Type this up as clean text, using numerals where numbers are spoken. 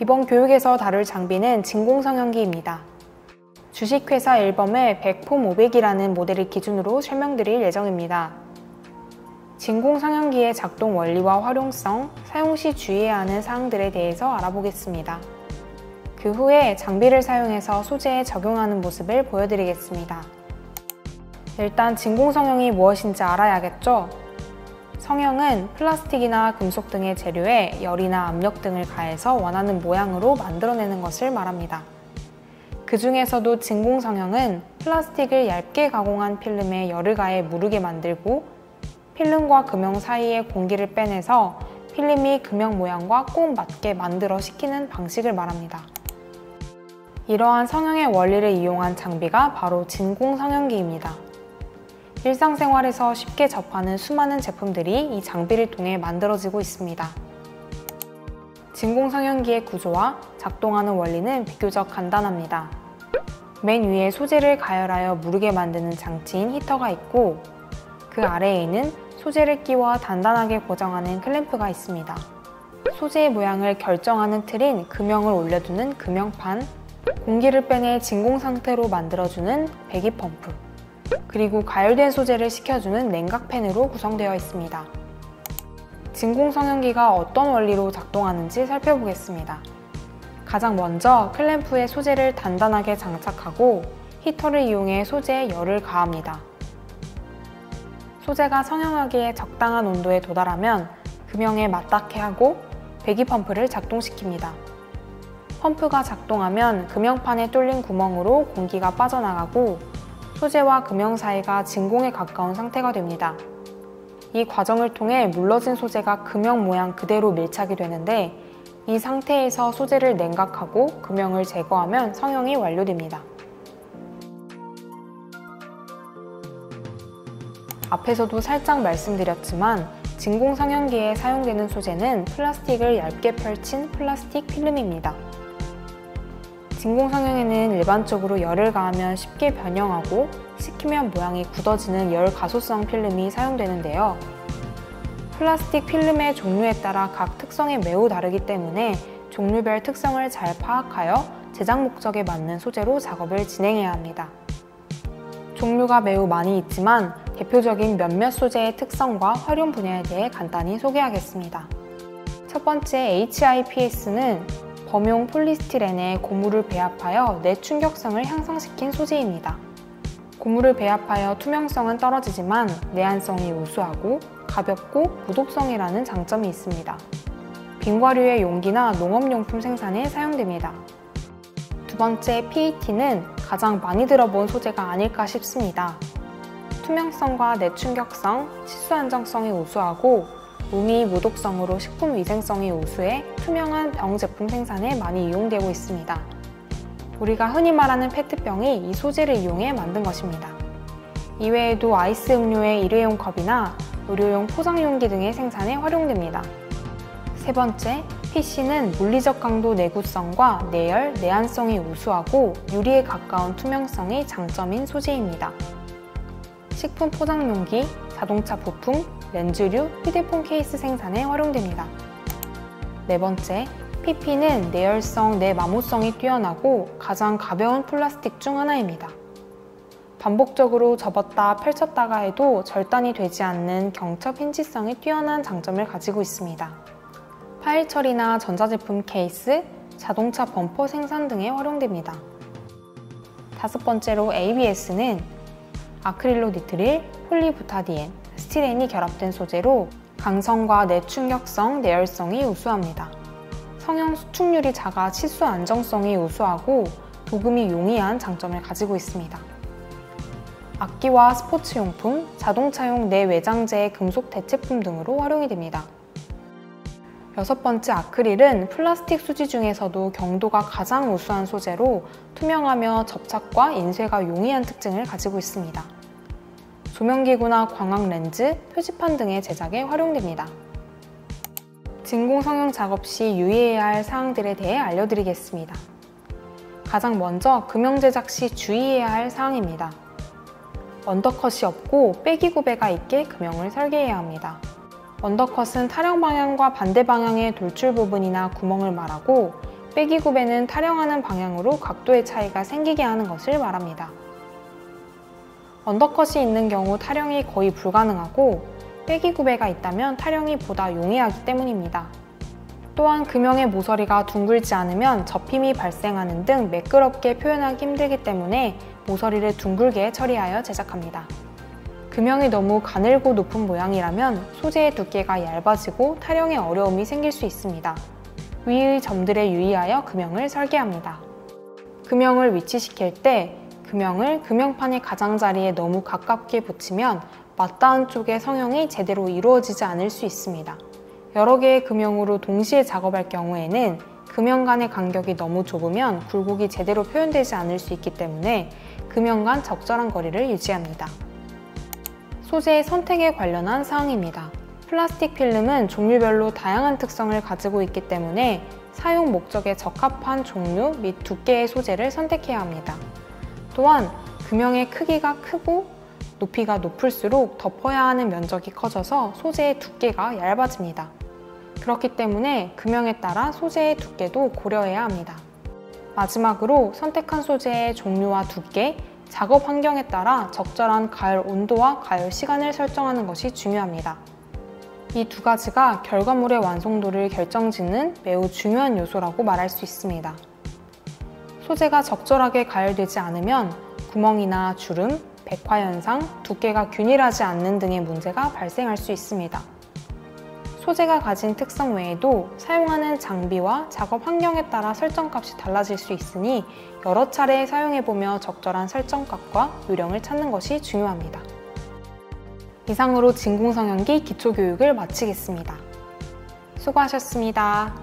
이번 교육에서 다룰 장비는 진공성형기입니다. 주식회사 앨범의 100폼500이라는 모델을 기준으로 설명드릴 예정입니다. 진공성형기의 작동 원리와 활용성, 사용 시 주의해야 하는 사항들에 대해서 알아보겠습니다. 그 후에 장비를 사용해서 소재에 적용하는 모습을 보여드리겠습니다. 일단 진공성형이 무엇인지 알아야겠죠? 성형은 플라스틱이나 금속 등의 재료에 열이나 압력 등을 가해서 원하는 모양으로 만들어내는 것을 말합니다. 그 중에서도 진공성형은 플라스틱을 얇게 가공한 필름에 열을 가해 무르게 만들고 필름과 금형 사이에 공기를 빼내서 필름이 금형 모양과 꼭 맞게 만들어 식히는 방식을 말합니다. 이러한 성형의 원리를 이용한 장비가 바로 진공성형기입니다. 일상생활에서 쉽게 접하는 수많은 제품들이 이 장비를 통해 만들어지고 있습니다. 진공성형기의 구조와 작동하는 원리는 비교적 간단합니다. 맨 위에 소재를 가열하여 무르게 만드는 장치인 히터가 있고 그 아래에는 소재를 끼워 단단하게 고정하는 클램프가 있습니다. 소재의 모양을 결정하는 틀인 금형을 올려두는 금형판, 공기를 빼내 진공 상태로 만들어주는 배기 펌프, 그리고 가열된 소재를 식혀주는 냉각팬으로 구성되어 있습니다. 진공성형기가 어떤 원리로 작동하는지 살펴보겠습니다. 가장 먼저 클램프에 소재를 단단하게 장착하고 히터를 이용해 소재에 열을 가합니다. 소재가 성형하기에 적당한 온도에 도달하면 금형에 맞닿게 하고 배기 펌프를 작동시킵니다. 펌프가 작동하면 금형판에 뚫린 구멍으로 공기가 빠져나가고 소재와 금형 사이가 진공에 가까운 상태가 됩니다. 이 과정을 통해 물러진 소재가 금형 모양 그대로 밀착이 되는데 이 상태에서 소재를 냉각하고 금형을 제거하면 성형이 완료됩니다. 앞에서도 살짝 말씀드렸지만 진공성형기에 사용되는 소재는 플라스틱을 얇게 펼친 플라스틱 필름입니다. 진공성형에는 일반적으로 열을 가하면 쉽게 변형하고 식히면 모양이 굳어지는 열 가소성 필름이 사용되는데요. 플라스틱 필름의 종류에 따라 각 특성이 매우 다르기 때문에 종류별 특성을 잘 파악하여 제작 목적에 맞는 소재로 작업을 진행해야 합니다. 종류가 매우 많이 있지만 대표적인 몇몇 소재의 특성과 활용 분야에 대해 간단히 소개하겠습니다. 첫 번째 HIPS는 범용 폴리스티렌에 고무를 배합하여 내충격성을 향상시킨 소재입니다. 고무를 배합하여 투명성은 떨어지지만 내한성이 우수하고 가볍고 무독성이라는 장점이 있습니다. 빙과류의 용기나 농업용품 생산에 사용됩니다. 두 번째 PET는 가장 많이 들어본 소재가 아닐까 싶습니다. 투명성과 내충격성, 치수 안정성이 우수하고 무미, 무독성으로 식품 위생성이 우수해 투명한 병 제품 생산에 많이 이용되고 있습니다. 우리가 흔히 말하는 페트병이 이 소재를 이용해 만든 것입니다. 이외에도 아이스 음료의 일회용 컵이나 의료용 포장용기 등의 생산에 활용됩니다. 세 번째, PC는 물리적 강도 내구성과 내열, 내한성이 우수하고 유리에 가까운 투명성이 장점인 소재입니다. 식품 포장용기, 자동차 부품, 렌즈류, 휴대폰 케이스 생산에 활용됩니다. 네 번째, PP는 내열성, 내마모성이 뛰어나고 가장 가벼운 플라스틱 중 하나입니다. 반복적으로 접었다 펼쳤다가 해도 절단이 되지 않는 경첩 힌지성이 뛰어난 장점을 가지고 있습니다. 파일 처리나 전자제품 케이스, 자동차 범퍼 생산 등에 활용됩니다. 다섯 번째로 ABS는 아크릴로니트릴, 폴리부타디엔, 스티렌이 결합된 소재로 강성과 내충격성, 내열성이 우수합니다. 성형 수축률이 작아 치수 안정성이 우수하고 도금이 용이한 장점을 가지고 있습니다. 악기와 스포츠용품, 자동차용 내외장재의 금속 대체품 등으로 활용이 됩니다. 여섯 번째 아크릴은 플라스틱 수지 중에서도 경도가 가장 우수한 소재로 투명하며 접착과 인쇄가 용이한 특징을 가지고 있습니다. 조명기구나 광학렌즈, 표지판 등의 제작에 활용됩니다. 진공성형 작업 시 유의해야 할 사항들에 대해 알려드리겠습니다. 가장 먼저 금형 제작 시 주의해야 할 사항입니다. 언더컷이 없고 빼기 구배가 있게 금형을 설계해야 합니다. 언더컷은 타령 방향과 반대 방향의 돌출 부분이나 구멍을 말하고 빼기굽에는 타령하는 방향으로 각도의 차이가 생기게 하는 것을 말합니다. 언더컷이 있는 경우 타령이 거의 불가능하고 빼기굽에가 있다면 타령이 보다 용이하기 때문입니다. 또한 금형의 모서리가 둥글지 않으면 접힘이 발생하는 등 매끄럽게 표현하기 힘들기 때문에 모서리를 둥글게 처리하여 제작합니다. 금형이 너무 가늘고 높은 모양이라면 소재의 두께가 얇아지고 타령에 어려움이 생길 수 있습니다. 위의 점들에 유의하여 금형을 설계합니다. 금형을 위치시킬 때 금형을 금형판의 가장자리에 너무 가깝게 붙이면 맞닿은 쪽의 성형이 제대로 이루어지지 않을 수 있습니다. 여러 개의 금형으로 동시에 작업할 경우에는 금형 간의 간격이 너무 좁으면 굴곡이 제대로 표현되지 않을 수 있기 때문에 금형 간 적절한 거리를 유지합니다. 소재의 선택에 관련한 사항입니다. 플라스틱 필름은 종류별로 다양한 특성을 가지고 있기 때문에 사용 목적에 적합한 종류 및 두께의 소재를 선택해야 합니다. 또한 금형의 크기가 크고 높이가 높을수록 덮어야 하는 면적이 커져서 소재의 두께가 얇아집니다. 그렇기 때문에 금형에 따라 소재의 두께도 고려해야 합니다. 마지막으로 선택한 소재의 종류와 두께, 작업 환경에 따라 적절한 가열 온도와 가열 시간을 설정하는 것이 중요합니다. 이 두 가지가 결과물의 완성도를 결정짓는 매우 중요한 요소라고 말할 수 있습니다. 소재가 적절하게 가열되지 않으면 구멍이나 주름, 백화현상, 두께가 균일하지 않는 등의 문제가 발생할 수 있습니다. 소재가 가진 특성 외에도 사용하는 장비와 작업 환경에 따라 설정값이 달라질 수 있으니 여러 차례 사용해보며 적절한 설정값과 요령을 찾는 것이 중요합니다. 이상으로 진공성형기 기초교육을 마치겠습니다. 수고하셨습니다.